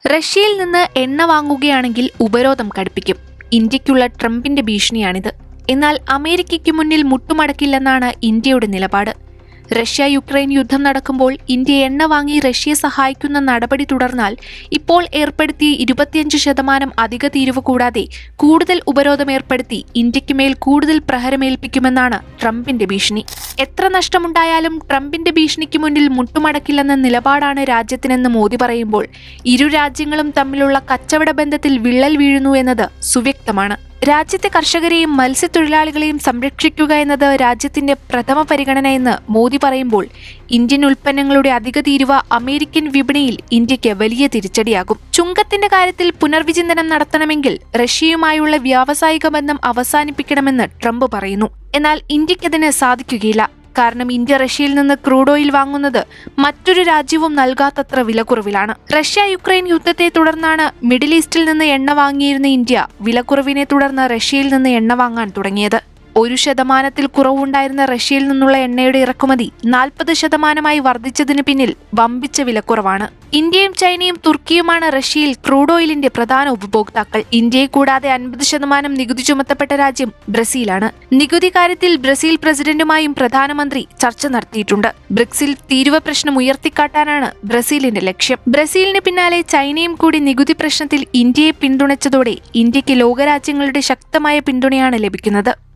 റഷ്യയിൽ നിന്ന് എണ്ണ വാങ്ങുകയാണെങ്കിൽ ഉപരോധം കടുപ്പിക്കും. ഇന്ത്യക്കുള്ള ട്രംപിന്റെ ഭീഷണിയാണിത്. എന്നാൽ അമേരിക്കയ്ക്ക് മുന്നിൽ മുട്ടുമടക്കില്ലെന്നാണ് ഇന്ത്യയുടെ നിലപാട്. റഷ്യ യുക്രൈൻ യുദ്ധം നടക്കുമ്പോൾ ഇന്ത്യ എണ്ണ വാങ്ങി റഷ്യയെ സഹായിക്കുന്ന നടപടി തുടർന്നാൽ ഇപ്പോൾ ഏർപ്പെടുത്തിയ 25% അധിക തീരുവ കൂടാതെ കൂടുതൽ ഉപരോധം ഏർപ്പെടുത്തി ഇന്ത്യക്ക് മേൽ കൂടുതൽ പ്രഹരമേൽപ്പിക്കുമെന്നാണ് ട്രംപിന്റെ ഭീഷണി. എത്ര നഷ്ടമുണ്ടായാലും ട്രംപിന്റെ ഭീഷണിക്ക് മുന്നിൽ മുട്ടുമടക്കില്ലെന്ന നിലപാടാണ് രാജ്യത്തിനെന്ന് മോദി പറയുമ്പോൾ ഇരു രാജ്യങ്ങളും തമ്മിലുള്ള കച്ചവട ബന്ധത്തിൽ വിള്ളൽ വീഴുന്നു എന്നത് സുവ്യക്തമാണ്. രാജ്യത്തെ കർഷകരെയും മത്സ്യത്തൊഴിലാളികളെയും സംരക്ഷിക്കുക എന്നത് രാജ്യത്തിന്റെ പ്രഥമ പരിഗണന എന്ന് മോദി പറയുമ്പോൾ ഇന്ത്യൻ ഉൽപ്പന്നങ്ങളുടെ അധിക തീരുവ അമേരിക്കൻ വിപണിയിൽ ഇന്ത്യക്ക് വലിയ തിരിച്ചടിയാകും. ചുങ്കത്തിന്റെ കാര്യത്തിൽ പുനർവിചിന്തനം നടത്തണമെങ്കിൽ റഷ്യയുമായുള്ള വ്യാവസായിക ബന്ധം അവസാനിപ്പിക്കണമെന്ന് ട്രംപ് പറയുന്നു. എന്നാൽ ഇന്ത്യക്കതിന് സാധിക്കുകയില്ല. കാരണം ഇന്ത്യ റഷ്യയിൽ നിന്ന് ക്രൂഡ് ഓയിൽ വാങ്ങുന്നത് മറ്റൊരു രാജ്യവും നൽകാത്തത്ര വിലക്കുറവിലാണ്. റഷ്യ യുക്രൈൻ യുദ്ധത്തെ തുടർന്നാണ് മിഡിൽ ഈസ്റ്റിൽ നിന്ന് എണ്ണ വാങ്ങിയിരുന്ന ഇന്ത്യ വിലക്കുറവിനെ തുടർന്ന് റഷ്യയിൽ നിന്ന് എണ്ണ വാങ്ങാൻ തുടങ്ങിയത്. 1% കുറവുണ്ടായിരുന്ന റഷ്യയിൽ നിന്നുള്ള എണ്ണയുടെ ഇറക്കുമതി 40% വർദ്ധിച്ചതിന് പിന്നിൽ വമ്പിച്ച വിലക്കുറവാണ്. ഇന്ത്യയും ചൈനയും തുർക്കിയുമാണ് റഷ്യയിൽ ക്രൂഡ് ഓയിലിന്റെ പ്രധാന ഉപഭോക്താക്കൾ. ഇന്ത്യയെ കൂടാതെ 50% നികുതി ചുമത്തപ്പെട്ട രാജ്യം ബ്രസീലാണ്. നികുതി കാര്യത്തിൽ ബ്രസീൽ പ്രസിഡന്റുമായും പ്രധാനമന്ത്രി ചർച്ച നടത്തിയിട്ടുണ്ട്. ബ്രിക്സിൽ തീരുവ പ്രശ്നം ഉയർത്തിക്കാട്ടാനാണ് ബ്രസീലിന്റെ ലക്ഷ്യം. ബ്രസീലിന് പിന്നാലെ ചൈനയും കൂടി നികുതി പ്രശ്നത്തിൽ ഇന്ത്യയെ പിന്തുണച്ചതോടെ ഇന്ത്യക്ക് ലോകരാജ്യങ്ങളുടെ ശക്തമായ പിന്തുണയാണ് ലഭിക്കുന്നത്.